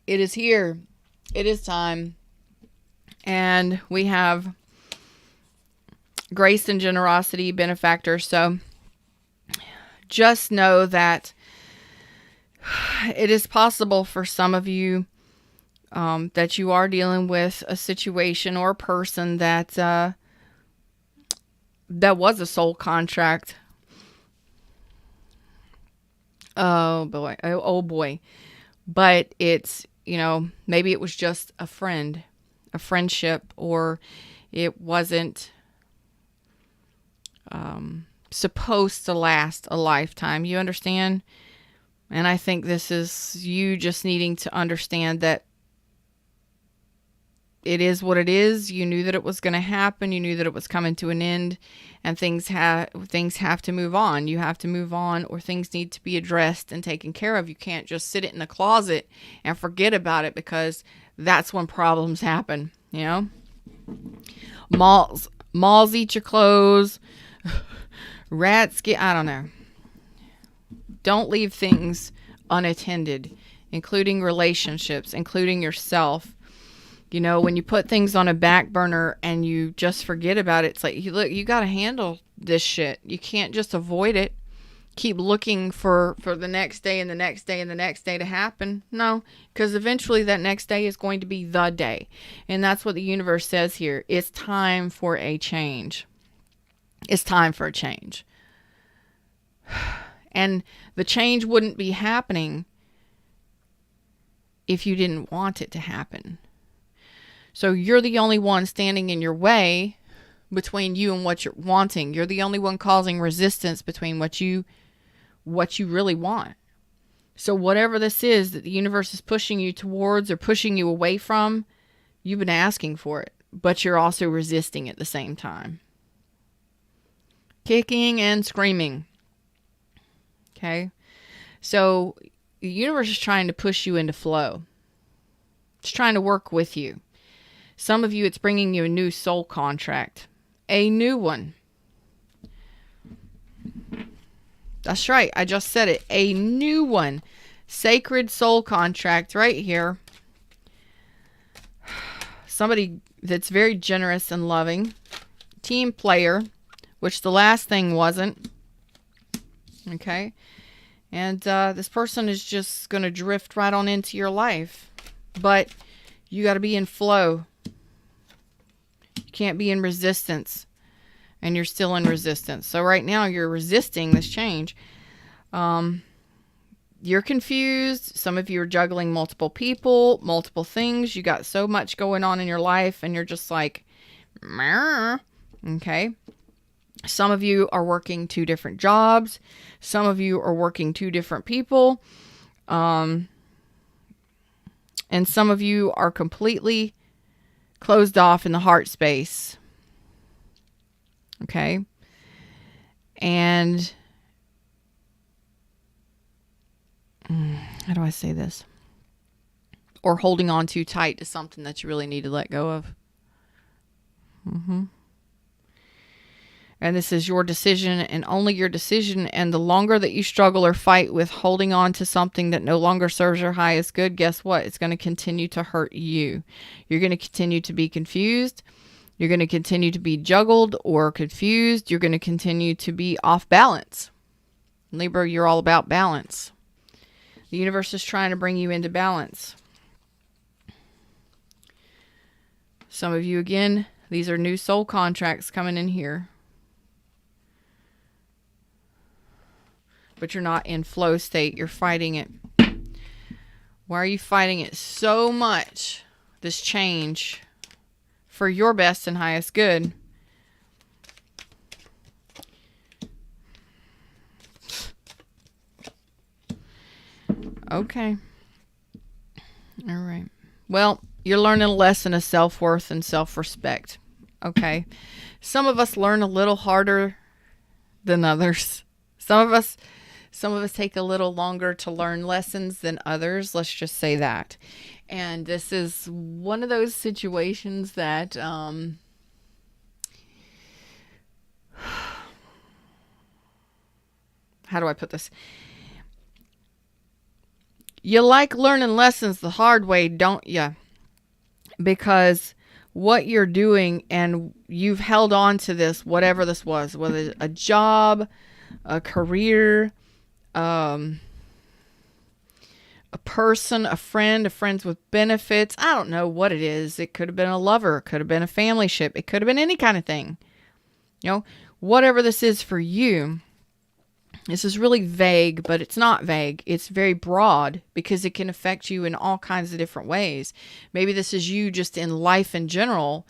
It is here. It is time. And we have grace and generosity, benefactor. So just know that it is possible for some of you that you are dealing with a situation or a person that was a soul contract. Oh boy. But it's, maybe it was just a friendship, or it wasn't supposed to last a lifetime. You understand? And I think this is you just needing to understand that it is what it is. You knew that it was going to happen. You knew that it was coming to an end, and things have to move on. You have to move on, or things need to be addressed and taken care of. You can't just sit it in the closet and forget about it, because that's when problems happen. Malls eat your clothes. Rats get, I don't know. Don't leave things unattended, including relationships, including yourself. When you put things on a back burner and you just forget about it, it's like, you got to handle this shit. You can't just avoid it. Keep looking for the next day and the next day and the next day to happen. No, because eventually that next day is going to be the day. And that's what the universe says here. It's time for a change. It's time for a change. And the change wouldn't be happening if you didn't want it to happen. So you're the only one standing in your way between you and what you're wanting. You're the only one causing resistance between what you really want. So whatever this is that the universe is pushing you towards or pushing you away from, you've been asking for it, but you're also resisting at the same time. Kicking and screaming. Okay. So the universe is trying to push you into flow. It's trying to work with you. Some of you, it's bringing you a new soul contract. A new one. That's right. I just said it. A new one. Sacred soul contract right here. Somebody that's very generous and loving. Team player, which the last thing wasn't. Okay. And this person is just going to drift right on into your life. But you got to be in flow. You can't be in resistance. And you're still in resistance. So right now you're resisting this change. You're confused. Some of you are juggling multiple people, multiple things. You got so much going on in your life and you're just like, meh. Okay. Some of you are working 2 different jobs. Some of you are working 2 different people. And some of you are completely closed off in the heart space. Okay. And how do I say this? Or holding on too tight to something that you really need to let go of. And this is your decision and only your decision. And the longer that you struggle or fight with holding on to something that no longer serves your highest good, guess what? It's going to continue to hurt you. You're going to continue to be confused. You're going to continue to be juggled or confused. You're going to continue to be off balance. Libra, you're all about balance. The universe is trying to bring you into balance. Some of you, again, these are new soul contracts coming in here. But you're not in flow state. You're fighting it. Why are you fighting it so much? This change for your best and highest good. Okay. All right. Well, you're learning a lesson of self-worth and self-respect. Okay. Some of us learn a little harder than others. Some of us take a little longer to learn lessons than others. Let's just say that. And this is one of those situations that how do I put this? You like learning lessons the hard way, don't you? Because what you're doing, and you've held on to this, whatever this was, whether it's a job, a career, a person, a friends with benefits. I don't know what it is. It could have been a lover. It could have been a family ship. It could have been any kind of thing. You know, whatever this is for you. This is really vague, but it's not vague. It's very broad because it can affect you in all kinds of different ways. Maybe this is you just in life in general,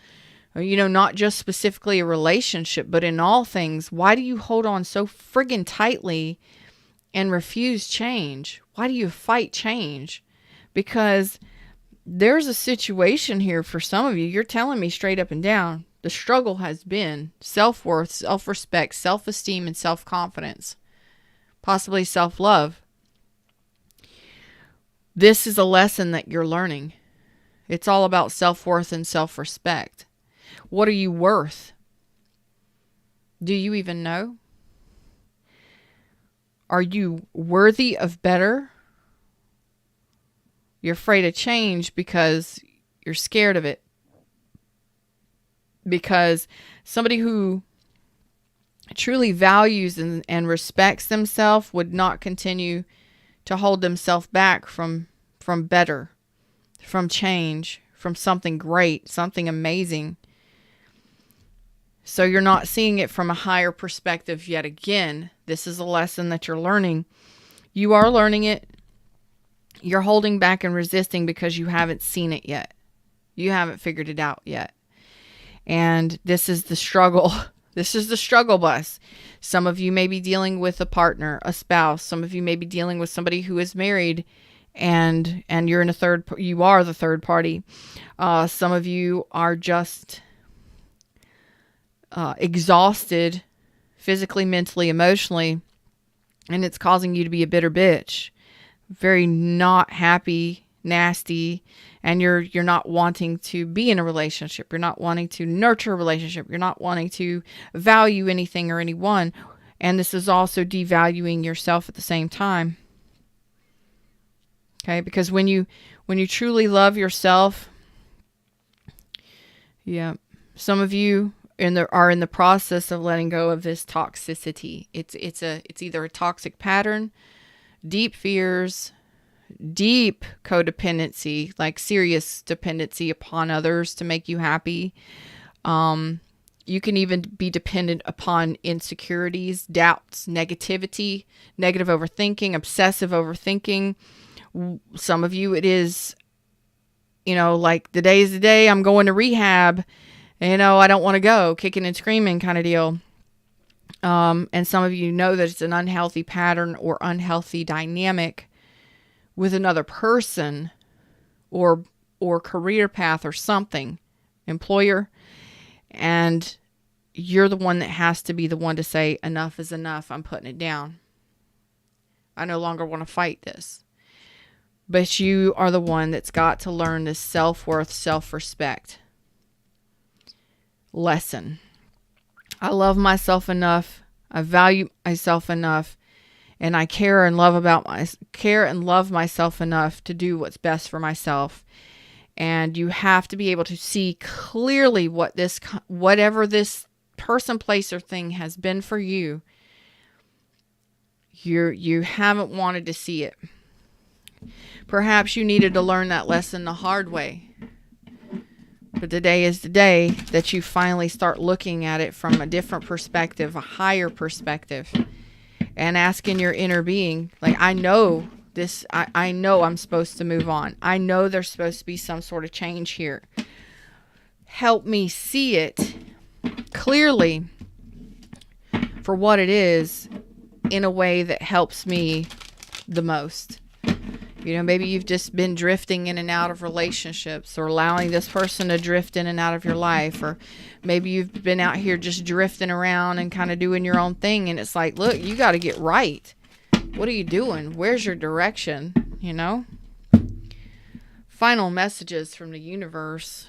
or, you know, not just specifically a relationship, but in all things. Why do you hold on so friggin' tightly and refuse change? Why do you fight change? Because there's a situation here for some of you. You're telling me straight up and down, the struggle has been self-worth, self-respect, self-esteem, and self-confidence. Possibly self-love. This is a lesson that you're learning. It's all about self-worth and self-respect. What are you worth? Do you even know? Are you worthy of better? You're afraid of change because you're scared of it. Because somebody who truly values and respects themselves would not continue to hold themselves back from better, from change, from something great, something amazing. So you're not seeing it from a higher perspective yet again. This is a lesson that you're learning. You are learning it. You're holding back and resisting because you haven't seen it yet. You haven't figured it out yet. And this is the struggle. This is the struggle bus. Some of you may be dealing with a partner, a spouse. Some of you may be dealing with somebody who is married and you're you are the third party. Some of you are just exhausted physically, mentally, emotionally, And it's causing you to be a bitter bitch. Very not happy, nasty, and you're not wanting to be in a relationship. You're not wanting to nurture a relationship. You're not wanting to value anything or anyone. And this is also devaluing yourself at the same time. Okay? Because when you truly love yourself, yeah, some of you are in the process of letting go of this toxicity. It's either a toxic pattern, deep fears, deep codependency, like serious dependency upon others to make you happy. You can even be dependent upon insecurities, doubts, negativity, negative overthinking, obsessive overthinking. Some of you, it is, like the day is the day, I'm going to rehab. I don't want to go, kicking and screaming kind of deal. And some of you know that it's an unhealthy pattern or unhealthy dynamic with another person or career path or something, employer. And you're the one that has to be the one to say, enough is enough. I'm putting it down. I no longer want to fight this. But you are the one that's got to learn this self-worth, self-respect lesson. I love myself enough. I value myself enough. And I care and love myself enough to do what's best for myself. And you have to be able to see clearly whatever this person, place, or thing has been for you. You haven't wanted to see it. Perhaps you needed to learn that lesson the hard way. But today is the day that you finally start looking at it from a different perspective, a higher perspective, and asking your inner being, like, I know this, I know I'm supposed to move on. I know there's supposed to be some sort of change here. Help me see it clearly for what it is in a way that helps me the most. Maybe you've just been drifting in and out of relationships, or allowing this person to drift in and out of your life. Or maybe you've been out here just drifting around and kind of doing your own thing. And it's like, look, you got to get right. What are you doing? Where's your direction? Final messages from the universe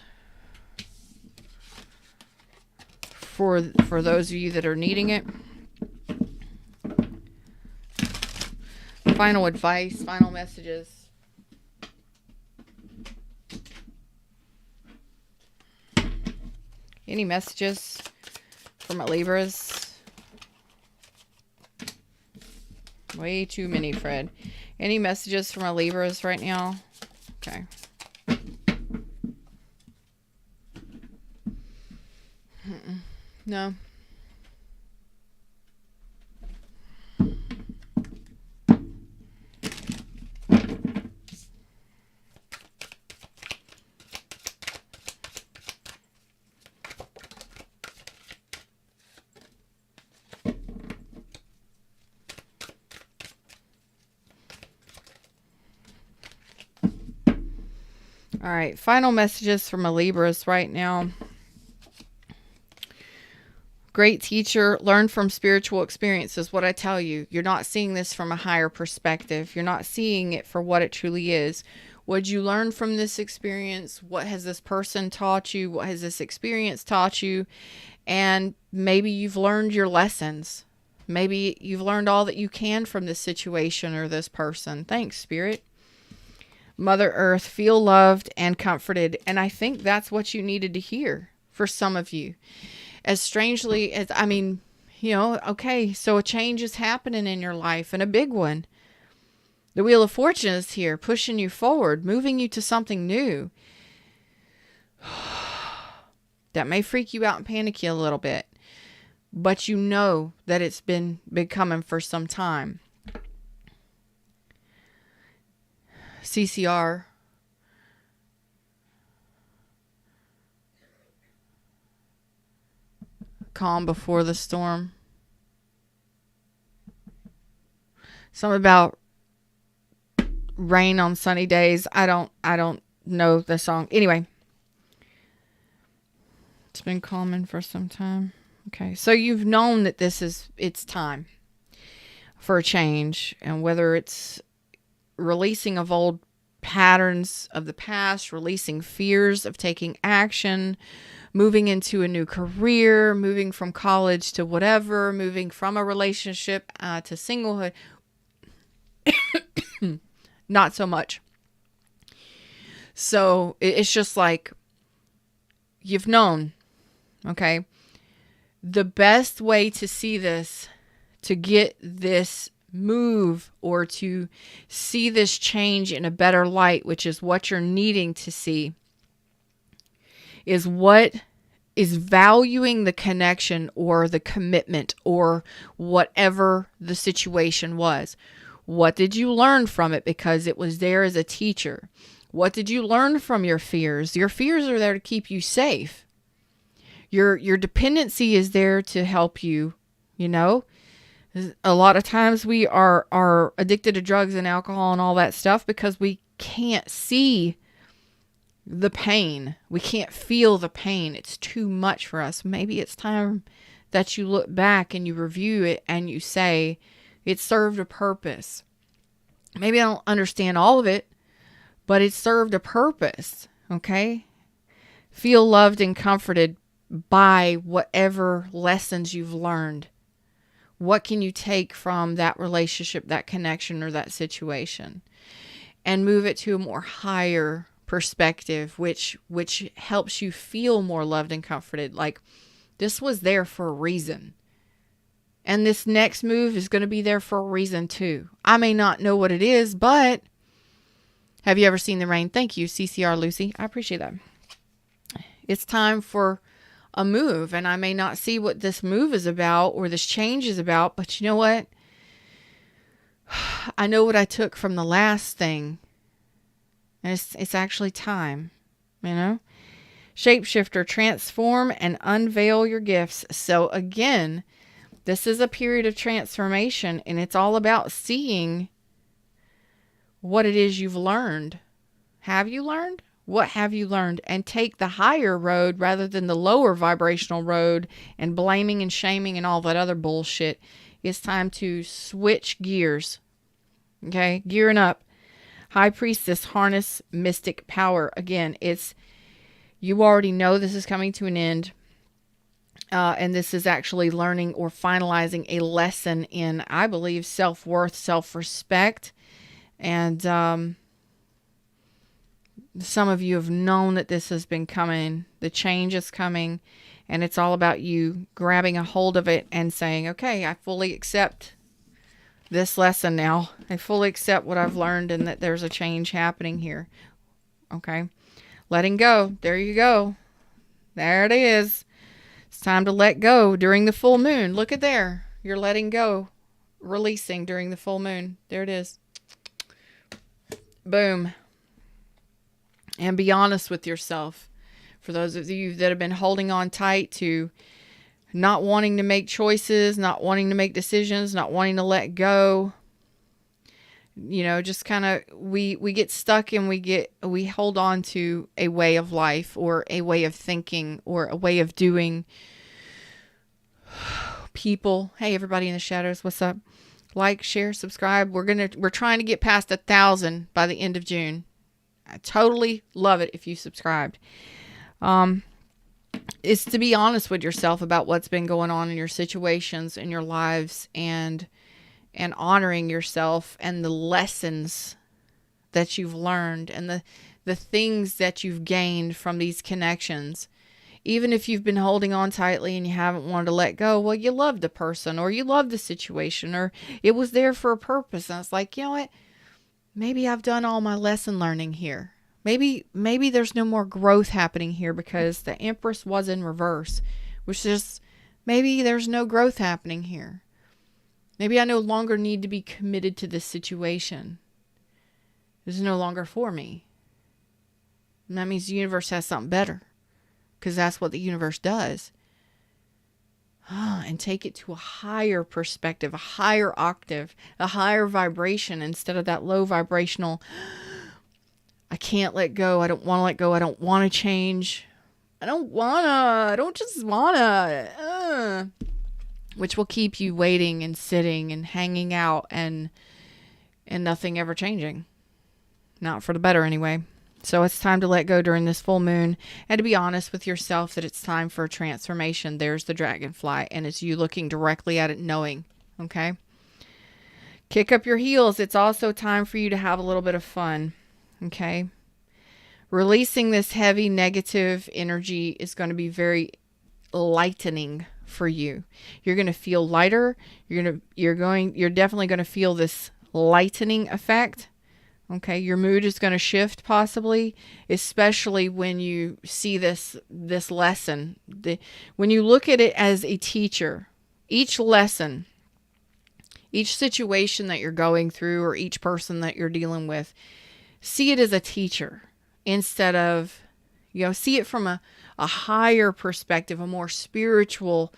for those of you that are needing it. Final advice, final messages. Any messages from my Libras? Way too many, Fred. Any messages from my Libras right now? Okay. No. All right, final messages from my Libras right now. Great teacher, learn from spiritual experiences. What I tell you, you're not seeing this from a higher perspective. You're not seeing it for what it truly is. What did you learn from this experience? What has this person taught you? What has this experience taught you? And maybe you've learned your lessons. Maybe you've learned all that you can from this situation or this person. Thanks, Spirit. Mother Earth, feel loved and comforted. And I think that's what you needed to hear for some of you. As strangely as, okay, so a change is happening in your life, and a big one. The Wheel of Fortune is here, pushing you forward, moving you to something new. That may freak you out and panic you a little bit, but you know that it's been coming for some time. CCR. Calm before the storm. Something about rain on sunny days. I don't know the song. Anyway. It's been calming for some time. Okay. So you've known that it's time. for a change, and whether it's releasing of old patterns of the past, releasing fears of taking action, moving into a new career, moving from college to whatever, moving from a relationship to singlehood. Not so much. So it's just like, you've known, okay? The best way to see this, to get this move or to see this change in a better light, which is what you're needing to see, is what is valuing the connection or the commitment or whatever the situation was. What did you learn from it because it was there as a teacher? What did you learn from your fears? Your fears are there to keep you safe. Your dependency is there to help you, you know? A lot of times we are addicted to drugs and alcohol and all that stuff because we can't see the pain. We can't feel the pain. It's too much for us. Maybe it's time that you look back and you review it and you say, it served a purpose. Maybe I don't understand all of it, but it served a purpose, okay? Feel loved and comforted by whatever lessons you've learned. What can you take from that relationship, that connection, or that situation? And move it to a more higher perspective, which helps you feel more loved and comforted. Like, this was there for a reason. And this next move is going to be there for a reason too. I may not know what it is, but have you ever seen the rain? Thank you, CCR Lucy. I appreciate that. It's time for a move, and I may not see what this move is about or this change is about, but you know what? I know what I took from the last thing, and it's actually time, you know? Shapeshifter, transform and unveil your gifts. So again, this is a period of transformation, and it's all about seeing what it is you've learned. Have you learned? What have you learned? And take the higher road rather than the lower vibrational road and blaming and shaming and all that other bullshit. It's time to switch gears. Okay? Gearing up. High Priestess, harness mystic power. Again, you already know this is coming to an end. And this is actually learning or finalizing a lesson in, I believe, self-worth, self-respect. And some of you have known that this has been coming. The change is coming. And it's all about you grabbing a hold of it and saying, okay, I fully accept this lesson now. I fully accept what I've learned and that there's a change happening here. Okay. Letting go. There you go. There it is. It's time to let go during the full moon. Look at there. You're letting go. Releasing during the full moon. There it is. Boom. And be honest with yourself. For those of you that have been holding on tight to not wanting to make choices, not wanting to make decisions, not wanting to let go. You know, just kind of, we get stuck and we hold on to a way of life or a way of thinking or a way of doing. People, hey, everybody in the shadows, what's up? Like, share, subscribe. We're trying to get past 1,000 by the end of June. I totally love it if you subscribed. It's to be honest with yourself about what's been going on in your situations, in your lives, and honoring yourself and the lessons that you've learned and the things that you've gained from these connections. Even if you've been holding on tightly and you haven't wanted to let go, well, you loved the person or you loved the situation or it was there for a purpose. And it's like, you know what? Maybe I've done all my lesson learning here. Maybe there's no more growth happening here because the Empress was in reverse, which is maybe there's no growth happening here. Maybe I no longer need to be committed to this situation. This is no longer for me. And that means the universe has something better. Because that's what the universe does. And take it to a higher perspective, a higher octave, a higher vibration instead of that low vibrational, I can't let go, I don't want to let go, I don't want to change. I don't just wanna. which will keep you waiting and sitting and hanging out and nothing ever changing. Not for the better anyway. So it's time to let go during this full moon and to be honest with yourself that it's time for a transformation. There's the dragonfly, and it's you looking directly at it knowing, okay? Kick up your heels. It's also time for you to have a little bit of fun, okay? Releasing this heavy negative energy is going to be very lightening for you. You're going to feel lighter. You're definitely going to feel this lightening effect. Okay, your mood is going to shift possibly, especially when you see this lesson. When you look at it as a teacher, each lesson, each situation that you're going through or each person that you're dealing with, see it as a teacher instead of, see it from a higher perspective, a more spiritual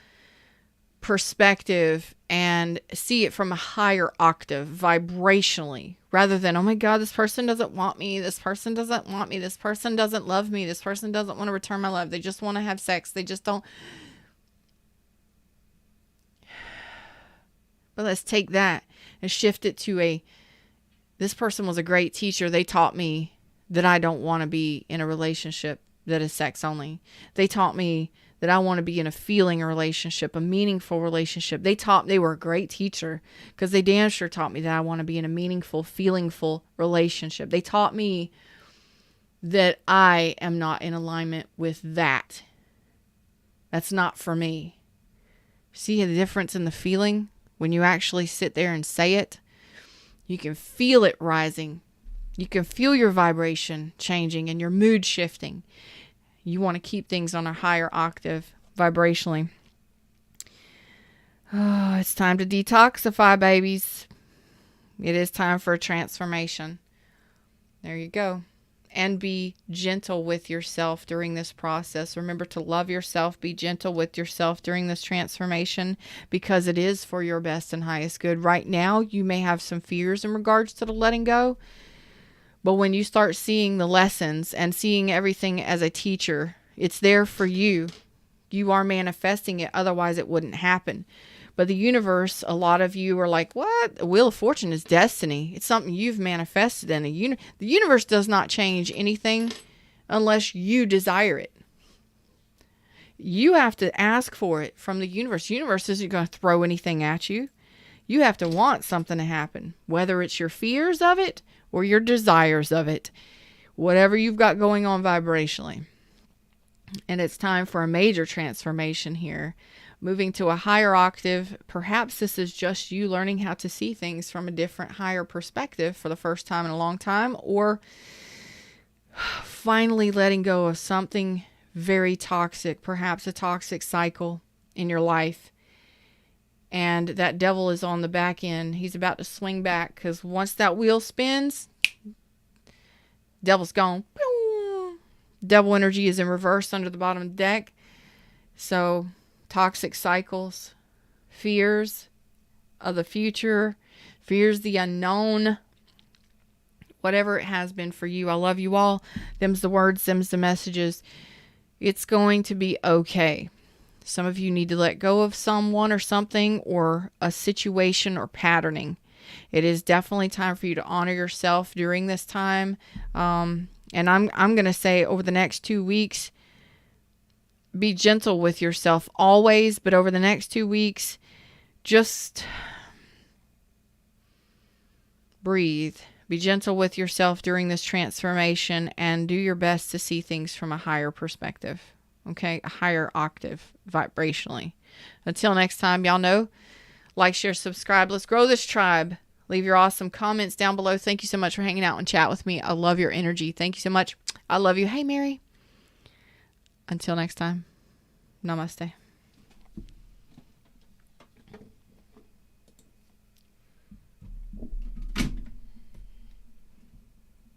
perspective, and see it from a higher octave vibrationally, rather than, oh my God, this person doesn't want me. This person doesn't want me. This person doesn't love me. This person doesn't want to return my love. They just want to have sex. They just don't. But let's take that and shift it to this person was a great teacher. They taught me that I don't want to be in a relationship that is sex only. They taught me that I want to be in a feeling relationship, a meaningful relationship. They were a great teacher because they damn sure taught me that I want to be in a meaningful, feelingful relationship. They taught me that I am not in alignment with that. That's not for me. See the difference in the feeling when you actually sit there and say it? You can feel it rising. You can feel your vibration changing and your mood shifting. You want to keep things on a higher octave vibrationally. Oh, it's time to detoxify, babies. It is time for a transformation. There you go. And be gentle with yourself during this process. Remember to love yourself. Be gentle with yourself during this transformation because it is for your best and highest good. Right now, you may have some fears in regards to the letting go. But when you start seeing the lessons and seeing everything as a teacher, it's there for you. You are manifesting it. Otherwise, it wouldn't happen. But the universe, a lot of you are like, what? The Wheel of Fortune is destiny. It's something you've manifested in. The universe does not change anything unless you desire it. You have to ask for it from the universe. The universe isn't going to throw anything at you. You have to want something to happen, whether it's your fears of it or your desires of it, whatever you've got going on vibrationally. And it's time for a major transformation here, moving to a higher octave. Perhaps this is just you learning how to see things from a different, higher perspective for the first time in a long time, or finally letting go of something very toxic, perhaps a toxic cycle in your life. And that devil is on the back end. He's about to swing back because once that wheel spins, devil's gone. Devil energy is in reverse under the bottom of the deck. So toxic cycles, fears of the future, fears the unknown, whatever it has been for you. I love you all. Them's the words, them's the messages. It's going to be okay. Some of you need to let go of someone or something or a situation or patterning. It is definitely time for you to honor yourself during this time. And I'm going to say over the next 2 weeks, be gentle with yourself always. But over the next 2 weeks, just breathe. Be gentle with yourself during this transformation and do your best to see things from a higher perspective. Okay, a higher octave vibrationally. Until next time, y'all know, like, share, subscribe. Let's grow this tribe. Leave your awesome comments down below. Thank you so much for hanging out and chat with me. I love your energy. Thank you so much. I love you. Hey, Mary. Until next time, namaste.